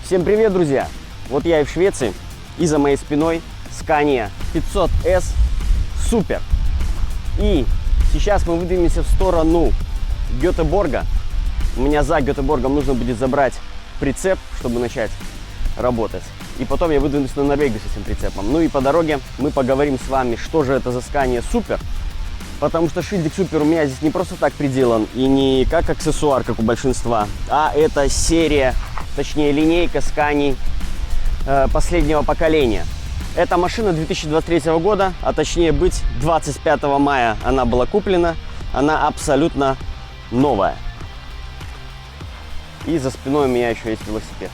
Всем привет, друзья! Вот я и в Швеции, и за моей спиной Scania 500S Super. И сейчас мы выдвинемся в сторону Гетеборга. У меня за Гетеборгом нужно будет забрать прицеп, чтобы начать работать. И потом я выдвинусь на Норвегию с этим прицепом. Ну и по дороге мы поговорим с вами, что же это за Scania Super. Потому что шильдик Super у меня здесь не просто так приделан и не как аксессуар, как у большинства, а это серия, точнее линейка Scania последнего поколения. Эта машина 2023 года, а точнее быть 25 мая она была куплена. Она абсолютно новая. И за спиной у меня еще есть велосипед.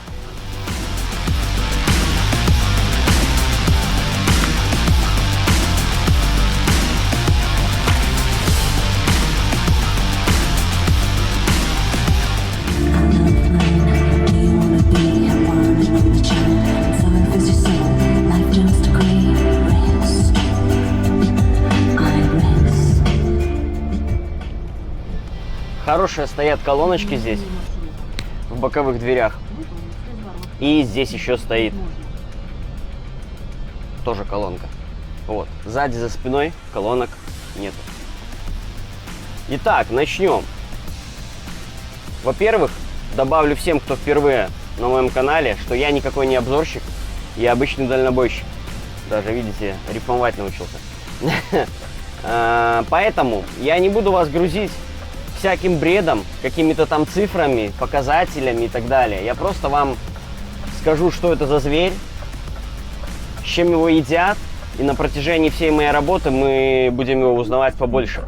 Хорошие стоят колоночки здесь, в боковых дверях. И здесь еще стоит тоже колонка. Вот, сзади за спиной колонок нету. Итак, начнем. Во-первых, добавлю всем, кто впервые на моем канале, что я никакой не обзорщик, я обычный дальнобойщик. Даже, видите, рифмовать научился. Поэтому я не буду вас грузить всяким бредом, какими-то там цифрами, показателями и так далее. Я просто вам скажу, что это за зверь, с чем его едят, и на протяжении всей моей работы мы будем его узнавать побольше.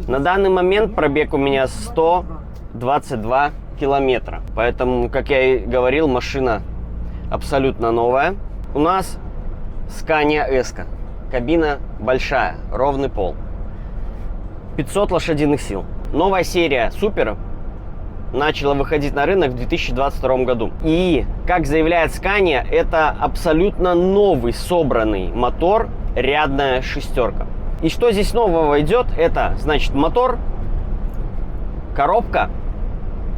На данный момент пробег у меня 122 километра, поэтому, как я и говорил, машина абсолютно новая. У нас Scania S-ка, кабина большая, ровный пол, 500 лошадиных сил. Новая серия Super начала выходить на рынок в 2022 году. И, как заявляет Scania, это абсолютно новый собранный мотор, рядная шестерка. И что здесь нового идет? Это, значит, мотор, коробка,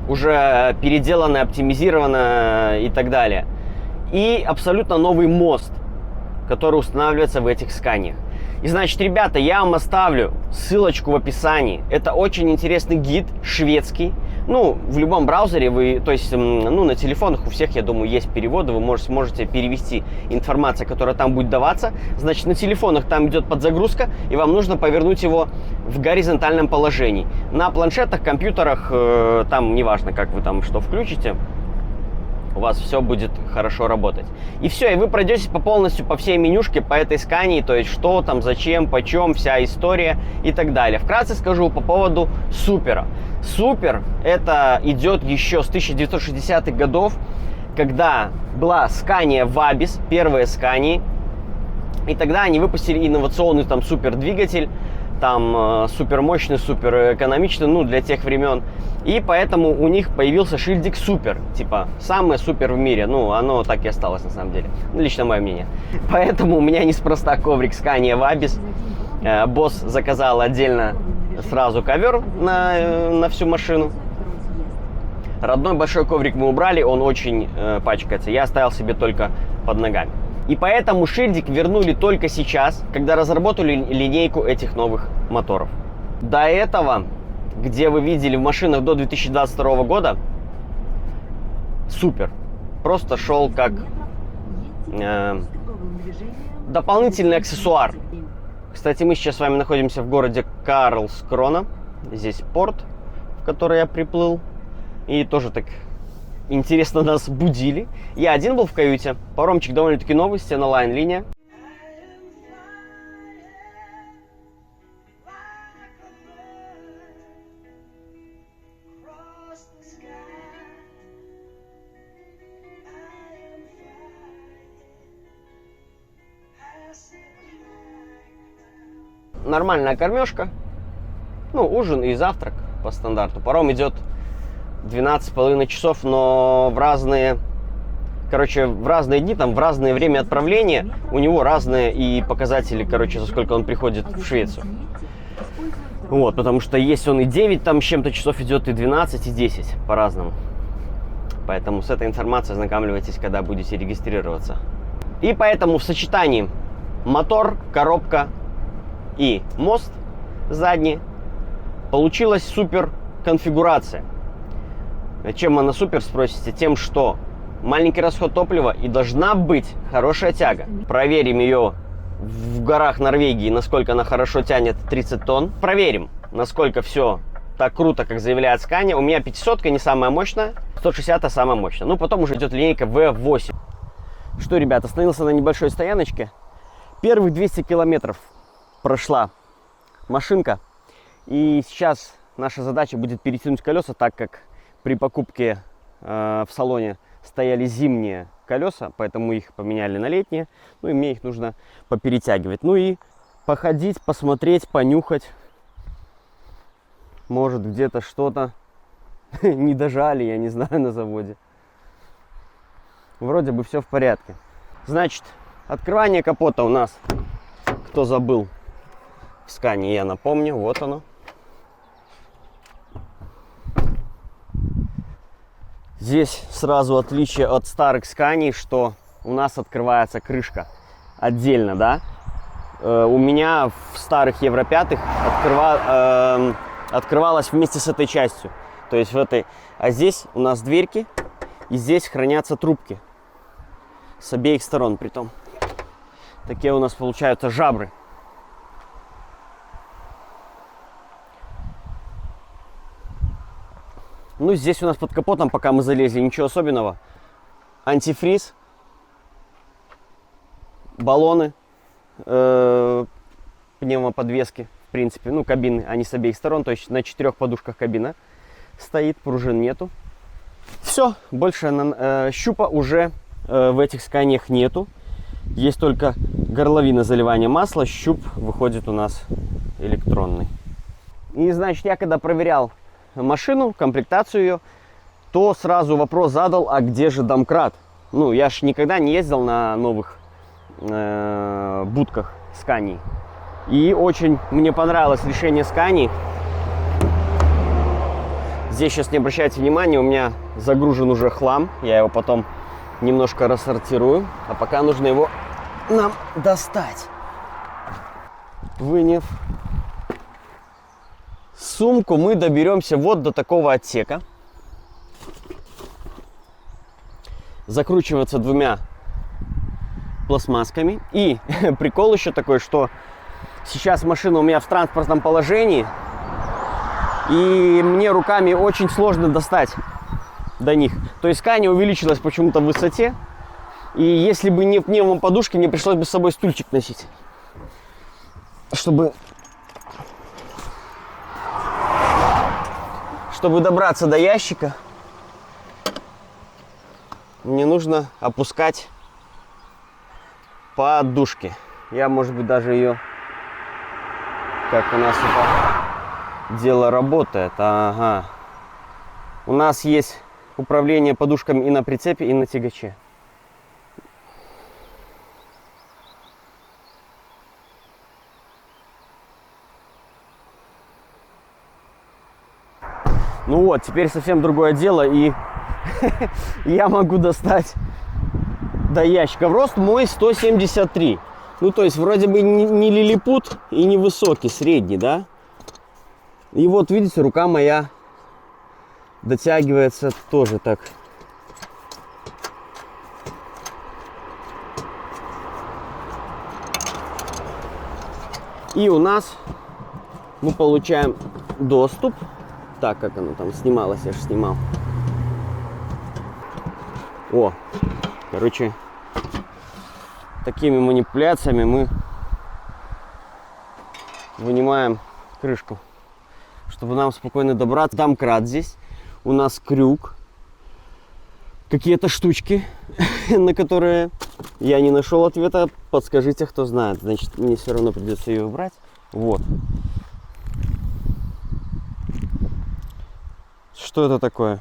уже переделанная, оптимизированная и так далее. И абсолютно новый мост, который устанавливается в этих Scania. И значит, ребята, я вам оставлю ссылочку в описании. Это очень интересный гид шведский. Ну, в любом браузере вы, то есть, ну, на телефонах у всех, я думаю, есть переводы. Вы можете перевести информацию, которая там будет даваться. Значит, на телефонах там идет подзагрузка, и вам нужно повернуть его в горизонтальном положении. На планшетах, компьютерах, там неважно, как вы там что включите, у вас все будет хорошо работать. И все, и вы пройдетесь полностью по всей менюшке, по этой Scania, то есть что там, зачем, почем, вся история и так далее. Вкратце скажу по поводу Super. Super это идет еще с 1960-х годов, когда была Scania Vabis, первая Scania, и тогда они выпустили инновационный там супер двигатель, там супер мощный, супер экономичный, ну, для тех времен. И поэтому у них появился шильдик Super, типа, самое супер в мире. Ну, оно так и осталось, на самом деле. Ну, лично мое мнение. Поэтому у меня неспроста коврик Scania Vabis. Босс заказал отдельно сразу ковер на всю машину. Родной большой коврик мы убрали, он очень пачкается. Я оставил себе только под ногами. И поэтому шильдик вернули только сейчас, когда разработали линейку этих новых моторов. До этого, где вы видели в машинах до 2022 года, Super просто шел как дополнительный аксессуар. Кстати, мы сейчас с вами находимся в городе Карлскрона. Здесь порт, в который я приплыл. И тоже так интересно нас будили. Я один был в каюте. Паромчик довольно-таки новый, Stena Line линия. Нормальная кормежка. Ну, ужин и завтрак по стандарту. Паром идет 12,5 часов, но в разные дни, там, в разное время отправления у него разные и показатели, за сколько он приходит в Швецию. Вот, потому что есть он и 9 там с чем-то часов идет, и 12, и 10 по-разному. Поэтому с этой информацией ознакомьтесь, когда будете регистрироваться. И поэтому в сочетании мотор, коробка и мост задний получилась супер конфигурация. Чем она супер, спросите? Тем, что маленький расход топлива и должна быть хорошая тяга. Проверим ее в горах Норвегии, насколько она хорошо тянет 30 тонн. Проверим, насколько все так круто, как заявляет Scania. У меня 500 не самая мощная, 160 самая мощная. Ну, потом уже идет линейка V8. Что, ребят, остановился на небольшой стояночке. Первых 200 километров прошла машинка. И сейчас наша задача будет перетянуть колеса, так как при покупке в салоне стояли зимние колеса, поэтому их поменяли на летние. Ну и мне их нужно поперетягивать. Ну и походить, посмотреть, понюхать. Может, где-то что-то не дожали, я не знаю, на заводе. Вроде бы все в порядке. Значит, открывание капота у нас, кто забыл, в Scania, я напомню, вот оно. Здесь сразу отличие от старых Scania, что у нас открывается крышка отдельно, да. У меня в старых Евро 5 открывалась вместе с этой частью. То есть в этой. А здесь у нас дверки, и здесь хранятся трубки. С обеих сторон притом. Такие у нас получаются жабры. Ну, здесь у нас под капотом, пока мы залезли, ничего особенного. Антифриз, баллоны, пневмоподвески, в принципе, ну, кабины, они с обеих сторон, то есть на 4 подушках кабина стоит, пружин нету. Все, больше щупа уже в этих Сканиях нету. Есть только горловина заливания масла, щуп выходит у нас электронный. И, значит, я когда проверял машину, комплектацию ее, то сразу вопрос задал, а где же домкрат? Ну, я ж никогда не ездил на новых будках Scania. И очень мне понравилось решение Scania. Здесь сейчас не обращайте внимания, у меня загружен уже хлам. Я его потом немножко рассортирую. А пока нужно его нам достать. Выняв сумку, мы доберемся вот до такого отсека. Закручиваться 2 пластмассками. И прикол еще такой, что сейчас машина у меня в транспортном положении. И мне руками очень сложно достать до них. То есть Scania увеличилась почему-то в высоте. И если бы не пневмоподушки, мне пришлось бы с собой стульчик носить. Чтобы добраться до ящика, мне нужно опускать подушки. Я, может быть, даже ее, как у нас это дело работает. Ага. У нас есть управление подушками и на прицепе, и на тягаче. Ну вот, теперь совсем другое дело, и я могу достать до ящика. Рост мой 173. Ну, то есть, вроде бы не лилипут и не высокий, средний, да? И вот, видите, рука моя дотягивается тоже так. И у нас мы получаем доступ. Так, как оно там снималось, я же снимал. О, короче, такими манипуляциями мы вынимаем крышку, чтобы нам спокойно добраться. Домкрат здесь, у нас крюк, какие-то штучки, на которые я не нашел ответа. Подскажите, кто знает. Значит, мне все равно придется ее убрать. Вот. Что это такое?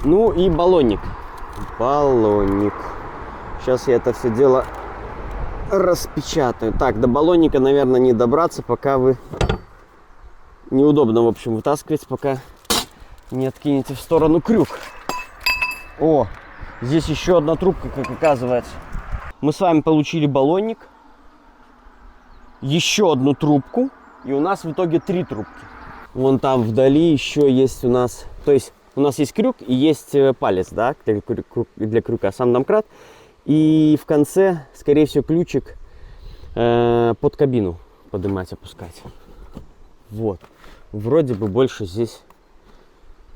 Ну и баллонник. Баллонник. Сейчас я это все дело распечатаю. Так, до баллонника, наверное, не добраться, пока вы неудобно, в общем, вытаскивать, пока не откинете в сторону крюк. О, здесь еще одна трубка, как оказывается. Мы с вами получили баллонник, еще одну трубку, и у нас в итоге 3 трубки. Вон там вдали еще есть у нас, то есть у нас есть крюк и есть палец, да, для крюка, сам домкрат. И в конце, скорее всего, ключик под кабину поднимать, опускать. Вот. Вроде бы больше здесь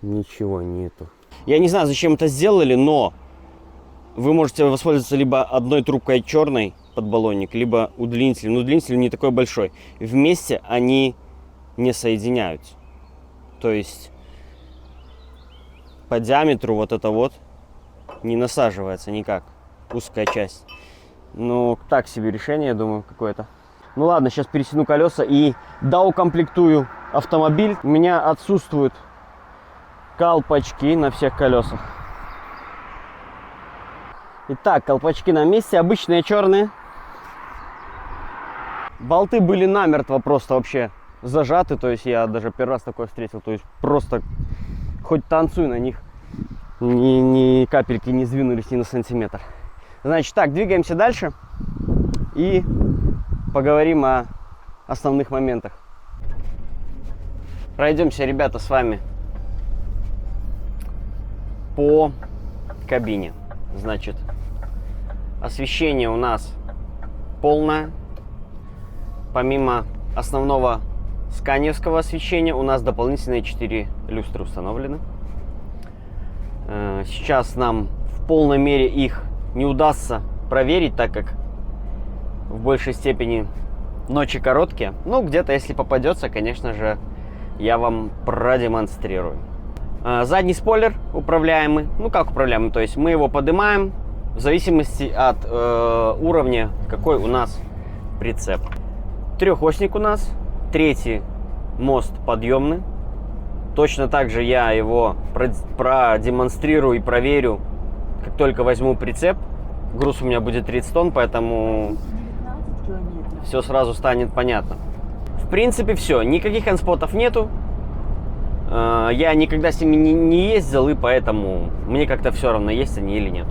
ничего нету. Я не знаю, зачем это сделали, но вы можете воспользоваться либо одной трубкой черной под баллонник, либо удлинителем. Но удлинитель не такой большой. Вместе они не соединяются. То есть по диаметру вот это вот не насаживается никак. Узкая часть. Ну, так себе решение, я думаю, какое-то. Ну ладно, сейчас перетяну колеса и доукомплектую автомобиль. У меня отсутствуют колпачки на всех колесах. Итак, колпачки на месте, обычные черные. Болты были намертво просто вообще зажаты, то есть я даже первый раз такое встретил, то есть просто хоть танцуй на них, ни капельки не сдвинулись ни на сантиметр. Значит, так, двигаемся дальше и поговорим о основных моментах. Пройдемся, ребята, с вами по кабине. Значит, освещение у нас полное. Помимо основного сканерского освещения у нас дополнительные 4 люстры установлены. Сейчас нам в полной мере их не удастся проверить, так как в большей степени ночи короткие. Ну, где-то, если попадется, конечно же, я вам продемонстрирую. Задний спойлер управляемый. Ну, как управляемый? То есть мы его поднимаем в зависимости от уровня, какой у нас прицеп. Трехосник у нас. 3-й мост подъемный. Точно так же я его продемонстрирую и проверю, как только возьму прицеп. Груз у меня будет 30 тонн, поэтому все сразу станет понятно. В принципе, все. Никаких энспотов нету. Я никогда с ними не ездил, и поэтому мне как-то все равно, есть они или нет.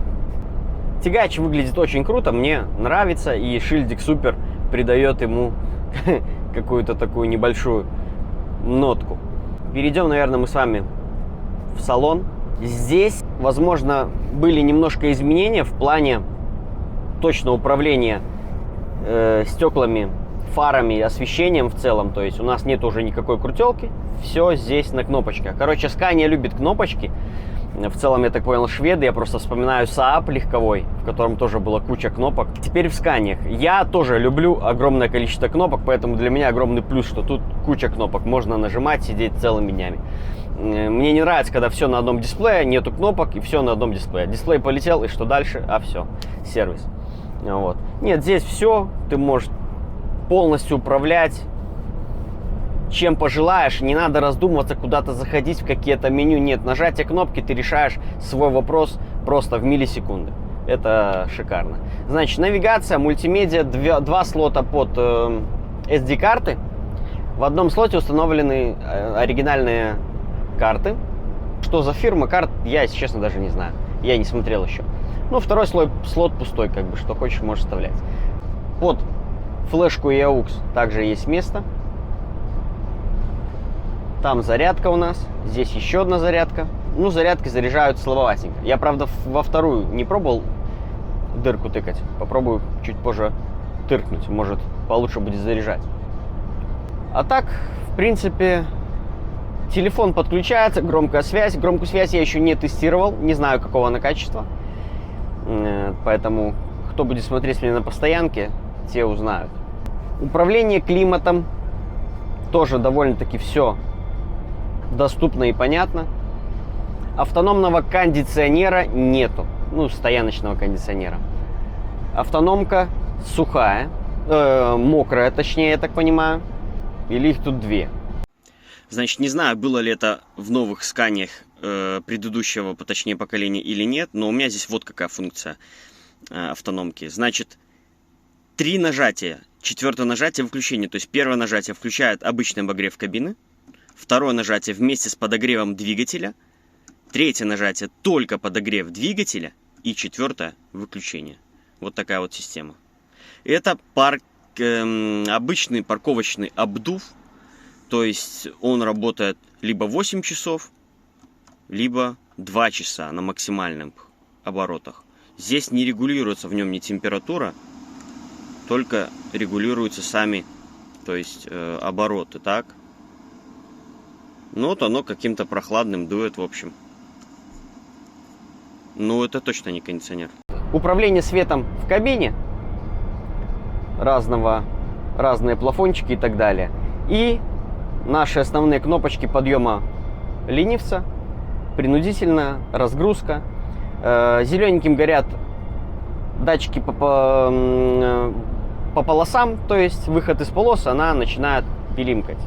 Тягач выглядит очень круто, мне нравится, и шильдик супер придает ему какую-то такую небольшую нотку. Перейдем, наверное, мы с вами в салон. Здесь, возможно, были немножко изменения в плане точно управления стеклами, фарами, освещением в целом. То есть у нас нет уже никакой крутелки. Все здесь на кнопочках. Короче, Scania любит кнопочки. В целом, я так понял, шведы. Я просто вспоминаю Saab легковой, в котором тоже была куча кнопок. Теперь в Scania. Я тоже люблю огромное количество кнопок, поэтому для меня огромный плюс, что тут куча кнопок. Можно нажимать, сидеть целыми днями. Мне не нравится, когда все на одном дисплее, нету кнопок и все на одном дисплее. Дисплей полетел, и что дальше? А все, сервис. Вот. Нет, здесь все, ты можешь полностью управлять чем пожелаешь, не надо раздумываться, куда-то заходить в какие-то меню. Нет, нажатие кнопки, ты решаешь свой вопрос просто в миллисекунды. Это шикарно. Значит, навигация, мультимедиа, 2 слота под SD-карты. В одном слоте установлены оригинальные карты. Что за фирма карт, я, если честно, даже не знаю. Я не смотрел еще. Ну, второй слот пустой, как бы, что хочешь, можешь вставлять. Под флешку и AUX также есть место. Там зарядка у нас, здесь еще одна зарядка. Ну, зарядки заряжают слабоватенько. Я, правда, во вторую не пробовал дырку тыкать. Попробую чуть позже тыркнуть, может, получше будет заряжать. А так, в принципе, телефон подключается, громкая связь. Громкую связь я еще не тестировал, не знаю, какого она качества. Поэтому, кто будет смотреть меня на постоянке, те узнают. Управление климатом тоже довольно-таки все доступно и понятно. Автономного кондиционера нету. Ну, стояночного кондиционера. Автономка сухая, мокрая, точнее, я так понимаю. Или их тут 2. Значит, не знаю, было ли это в новых Scania'х предыдущего, точнее, поколения или нет, но у меня здесь вот какая функция автономки. Значит, 3 нажатия. 4-е нажатие включения. То есть 1-е нажатие включает обычный обогрев кабины. Второе нажатие вместе с подогревом двигателя. Третье нажатие только подогрев двигателя. И четвертое выключение. Вот такая вот система. Это обычный парковочный обдув. То есть он работает либо 8 часов, либо 2 часа на максимальных оборотах. Здесь не регулируется в нем ни температура, только регулируются сами, то есть обороты, так? Ну вот оно каким-то прохладным дует, в общем. Ну это точно не кондиционер. Управление светом в кабине. Разные плафончики и так далее. И наши основные кнопочки подъема ленивца. Принудительная разгрузка. Зелененьким горят датчики по полосам, то есть выход из полос, она начинает пилимкать.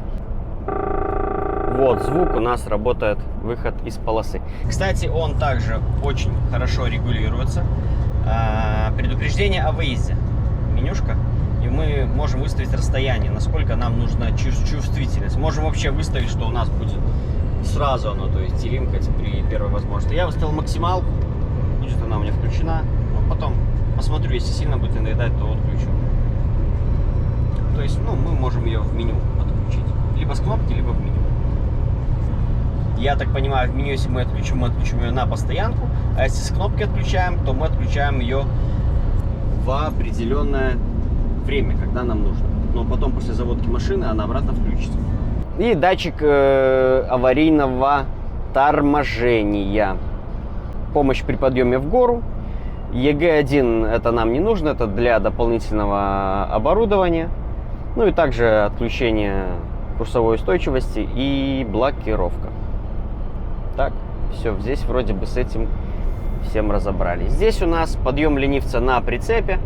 Вот звук у нас работает, выход из полосы. Кстати, он также очень хорошо регулируется. Предупреждение о выезде. Менюшка. И мы можем выставить расстояние, насколько нам нужна чувствительность. Можем вообще выставить, что у нас будет сразу оно, то есть пилимкать при первой возможности. Я выставил максималку. Будет она у меня включена. Но потом посмотрю, если сильно будет надоедать, то отключу. То есть, ну, мы можем ее в меню отключить. Либо с кнопки, либо в меню. Я так понимаю, в меню, если мы отключим ее на постоянку. А если с кнопки отключаем, то мы отключаем ее в определенное время, когда нам нужно. Но потом после заводки машины она обратно включится. И датчик аварийного торможения. Помощь при подъеме в гору. ЕГЭ-1 это нам не нужно, это для дополнительного оборудования. Ну и также отключение курсовой устойчивости и блокировка. Так, все, здесь вроде бы с этим всем разобрались. Здесь у нас подъем ленивца на прицепе.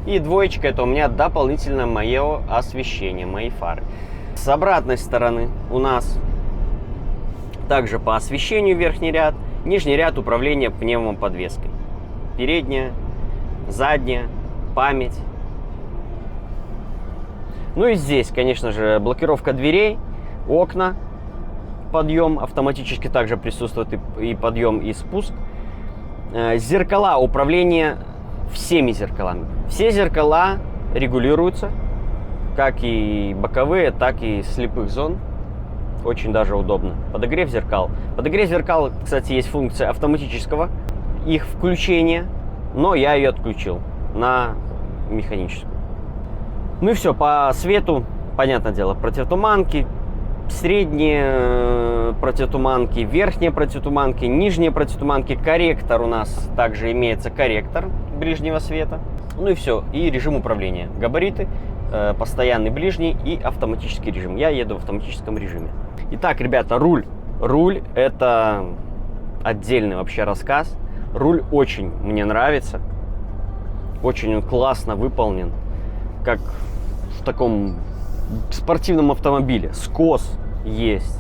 И двоечка это у меня дополнительное мое освещение, мои фары. С обратной стороны у нас также по освещению верхний ряд, нижний ряд управления пневмоподвеской. Передняя, задняя, память. Ну и здесь, конечно же, блокировка дверей, окна, подъем автоматически также присутствует и подъем, и спуск. Зеркала, управление всеми зеркалами. Все зеркала регулируются, как и боковые, так и слепых зон. Очень даже удобно. Подогрев зеркал. Подогрев зеркал, кстати, есть функция автоматического их включения, но я ее отключил на механическую. Ну и все, по свету, понятное дело, противотуманки, средние противотуманки, верхние противотуманки, нижние противотуманки, корректор у нас также имеется, корректор ближнего света. Ну и все, и режим управления. Габариты, постоянный ближний и автоматический режим. Я еду в автоматическом режиме. Итак, ребята, руль. Руль это отдельный вообще рассказ. Руль очень мне нравится. Очень он классно выполнен. Как в таком спортивном автомобиле. Скос есть.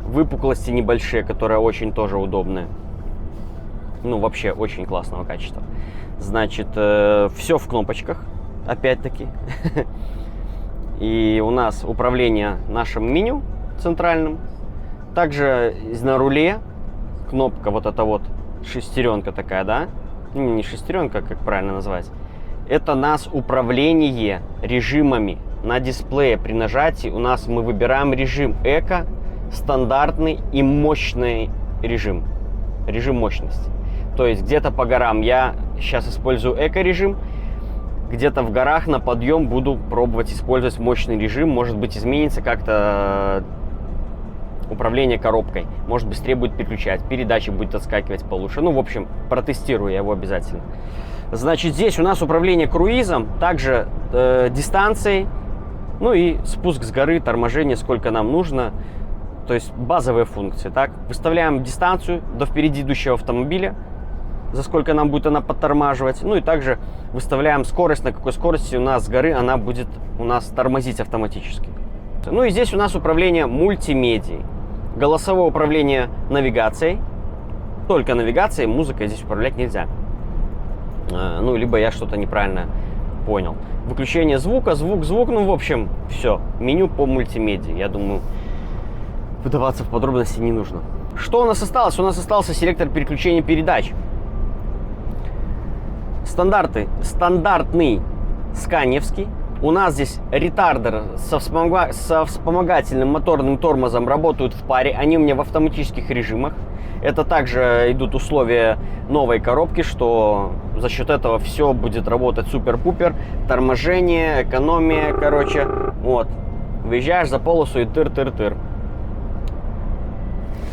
Выпуклости небольшие, которые очень тоже удобные. Ну, вообще очень классного качества. Значит, все в кнопочках. Опять-таки. И у нас управление нашим меню центральным. Также на руле кнопка вот эта вот шестеренка такая, да? Не шестеренка, как правильно назвать. Это у нас управление режимами на дисплее. При нажатии у нас мы выбираем режим эко, стандартный и мощный режим. Режим мощности. То есть где-то по горам я сейчас использую эко-режим. Где-то в горах на подъем буду пробовать использовать мощный режим. Может быть, изменится как-то управление коробкой. Может, быстрее будет переключать. Передачи будет отскакивать получше. Ну, в общем, протестирую я его обязательно. Значит, здесь у нас управление круизом. Также дистанцией. Ну и спуск с горы, торможение, сколько нам нужно. То есть базовые функции. Так? Выставляем дистанцию до впереди идущего автомобиля. За сколько нам будет она подтормаживать. Ну и также выставляем скорость, на какой скорости у нас с горы она будет у нас тормозить автоматически. Ну и здесь у нас управление мультимедией. Голосовое управление навигацией. Только навигацией, музыкой здесь управлять нельзя. Ну, либо я что-то неправильно понял. Выключение звука, звук. Ну, в общем, все. Меню по мультимедии. Я думаю, вдаваться в подробности не нужно. Что у нас осталось? У нас остался селектор переключения передач. Стандартный сканевский. У нас здесь ретардер со вспомогательным моторным тормозом работают в паре. Они у меня в автоматических режимах. Это также идут условия новой коробки, что за счет этого все будет работать супер-пупер. Торможение, экономия, короче. Вот. Выезжаешь за полосу и тыр-тыр-тыр.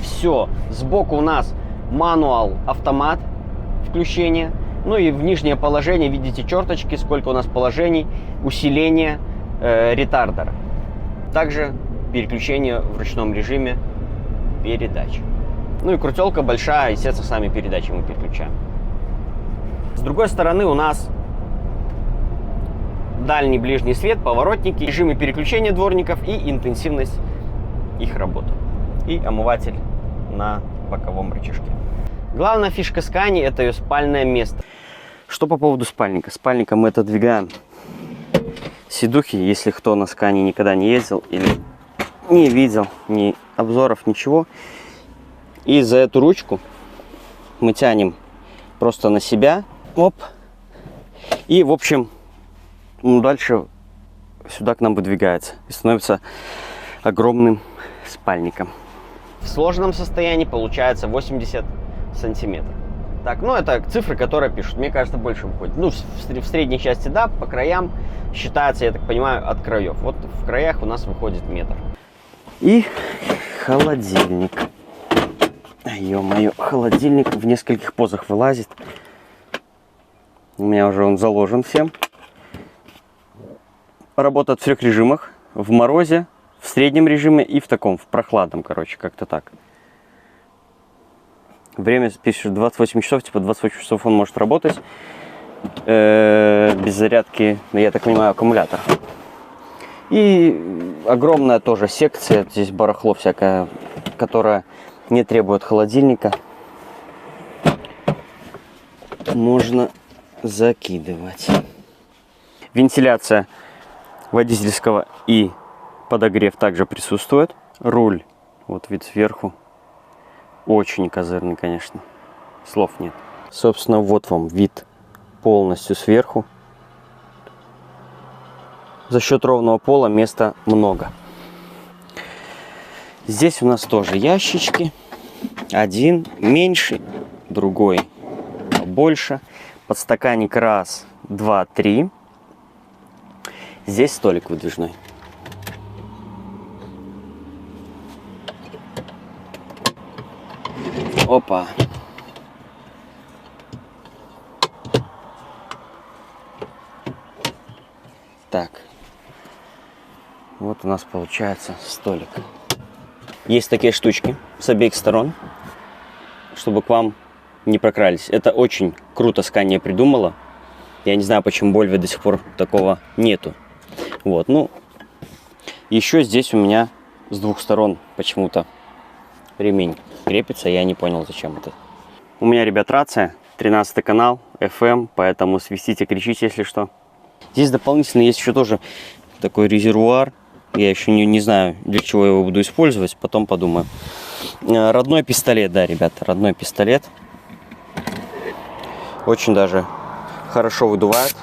Все. Сбоку у нас мануал автомат включения. Ну и в нижнее положение видите черточки, сколько у нас положений, усиление ретардера. Также переключение в ручном режиме передач. Ну и крутелка большая, естественно, сами передачи мы переключаем. С другой стороны у нас дальний, ближний свет, поворотники, режимы переключения дворников и интенсивность их работы. И омыватель на боковом рычажке. Главная фишка Scania — это ее спальное место. Что по поводу спальника? Спальника мы отодвигаем сидухи, если кто на Scania никогда не ездил или не видел ни обзоров, ничего. И за эту ручку мы тянем просто на себя. Оп. И, в общем, дальше сюда к нам выдвигается и становится огромным спальником. В сложном состоянии получается 80 сантиметров. Так, ну это цифры, которые пишут. Мне кажется, больше выходит. Ну, в средней части, да, по краям считается, я так понимаю, от краев. Вот в краях у нас выходит метр. И холодильник. Ё-моё, холодильник в нескольких позах вылазит. У меня уже он заложен всем. Работает в 3 режимах. В морозе, в среднем режиме и в таком, в прохладном, короче, как-то так. Время пишет 28 часов, типа 28 часов он может работать без зарядки, я так понимаю, аккумулятор. И огромная тоже секция, здесь барахло всякое, которое не требует холодильника. Можно закидывать. Вентиляция водительского и подогрев также присутствует. Руль, вот вид сверху. Очень козырный, конечно. Слов нет. Собственно, вот вам вид полностью сверху. За счет ровного пола места много. Здесь у нас тоже ящички. Один меньше, другой побольше. Подстаканник раз, два, три. Здесь столик выдвижной. Опа. Так. Вот у нас получается столик. Есть такие штучки с обеих сторон, чтобы к вам не прокрались. Это очень круто Scania придумала. Я не знаю, почему Volvo до сих пор такого нету. Вот, ну, еще здесь у меня с двух сторон почему-то ремень крепится, я не понял, зачем это. У меня, ребят, рация, 13 канал, FM, поэтому свистите, кричите, если что. Здесь дополнительно есть еще тоже такой резервуар. Я еще не знаю, для чего я его буду использовать, потом подумаю. Родной пистолет, да, ребят, родной пистолет. Очень даже хорошо выдувает.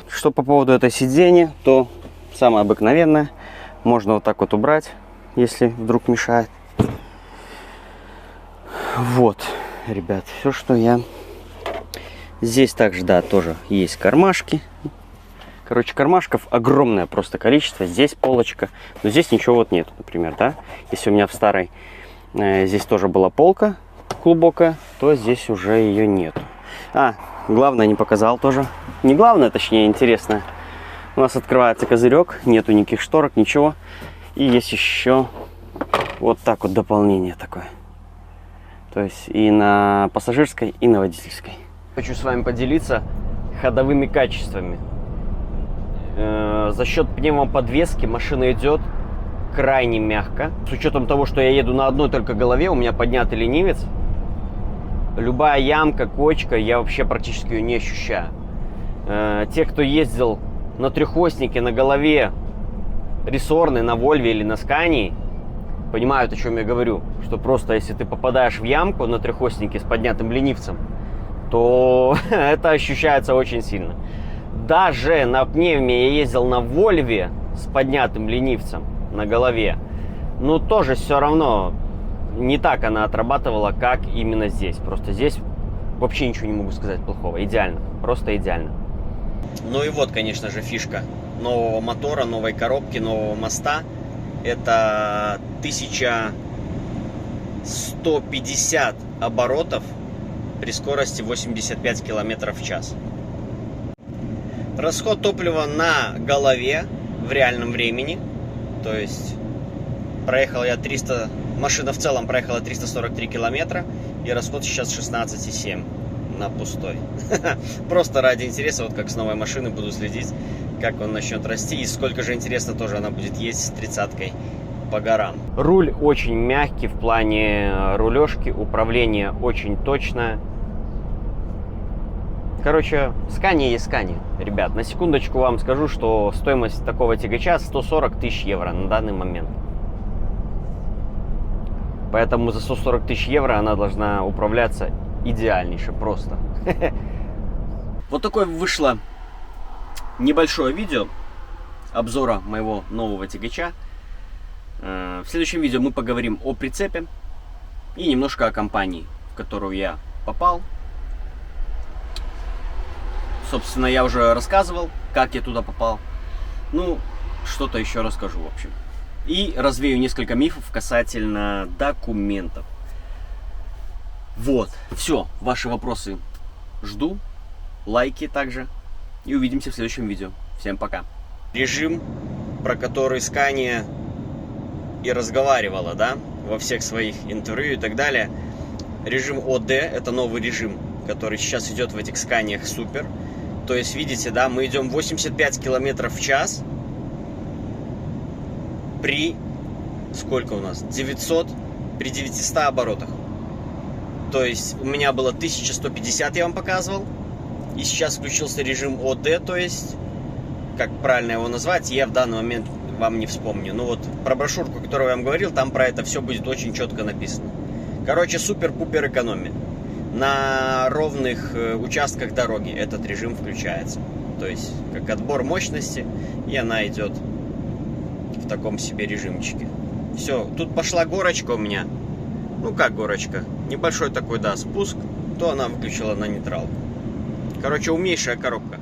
Что по поводу этой сиденья, то самое обыкновенное. Можно вот так вот убрать, если вдруг мешает. Вот, ребят, все, что я... Здесь также, да, тоже есть кармашки. Короче, кармашков огромное просто количество. Здесь полочка, но здесь ничего вот нет, например, да. Если у меня в старой здесь тоже была полка глубокая, то здесь уже ее нет. А, главное не показал тоже. Не главное, точнее, интересное. У нас открывается козырек, нету никаких шторок, ничего. И есть еще вот так вот дополнение такое. То есть и на пассажирской, и на водительской. Хочу с вами поделиться ходовыми качествами. За счет пневмоподвески машина идет крайне мягко. С учетом того, что я еду на одной только голове, у меня поднятый ленивец. Любая ямка, кочка, я вообще практически ее не ощущаю. Те, кто ездил на трехоснике на голове рессорной, на Volvo или на Scania, понимают, о чем я говорю. Что просто если ты попадаешь в ямку на трехоснике с поднятым ленивцем, то это ощущается очень сильно. Даже на пневме я ездил на Вольве с поднятым ленивцем на голове. Но тоже все равно не так она отрабатывала, как именно здесь. Просто здесь вообще ничего не могу сказать плохого. Идеально. Просто идеально. Ну и вот, конечно же, фишка нового мотора, новой коробки, нового моста. Это 1150 оборотов при скорости 85 км в час. Расход топлива на голове в реальном времени. То есть проехал я 300... Машина в целом проехала 343 километра. И расход сейчас 16,7 на пустой. Просто ради интереса, вот как с новой машины буду следить, как он начнет расти. И сколько же, интересно, тоже она будет ездить с 30-кой по горам. Руль очень мягкий в плане рулежки. Управление очень точное. Короче, Scania есть Scania. Ребят, на секундочку вам скажу, что стоимость такого тягача 140 тысяч евро на данный момент. Поэтому за 140 тысяч евро она должна управляться идеальнейше просто. Вот такое вышло небольшое видео обзора моего нового тягача. В следующем видео мы поговорим о прицепе и немножко о компании, в которую я попал. Собственно, я уже рассказывал, как я туда попал. Ну, что-то еще расскажу, в общем. И развею несколько мифов касательно документов. Вот, все, ваши вопросы жду, лайки также. И увидимся в следующем видео. Всем пока. Режим, про который Scania и разговаривала, да, во всех своих интервью и так далее. Режим ОД, это новый режим, который сейчас идет в этих Scania Super. То есть, видите, да, мы идем 85 км в час при, сколько у нас, 900, при 900 оборотах. То есть, у меня было 1150, я вам показывал. И сейчас включился режим ОД, то есть, как правильно его назвать, я в данный момент вам не вспомню. Ну вот, про брошюрку, которую я вам говорил, там про это все будет очень четко написано. Короче, супер-пупер экономия. На ровных участках дороги этот режим включается. То есть, как отбор мощности, и она идет в таком себе режимчике. Все, тут пошла горочка у меня. Ну, как горочка? Небольшой такой, да, спуск. То она выключила на нейтралку. Короче, умнейшая коробка.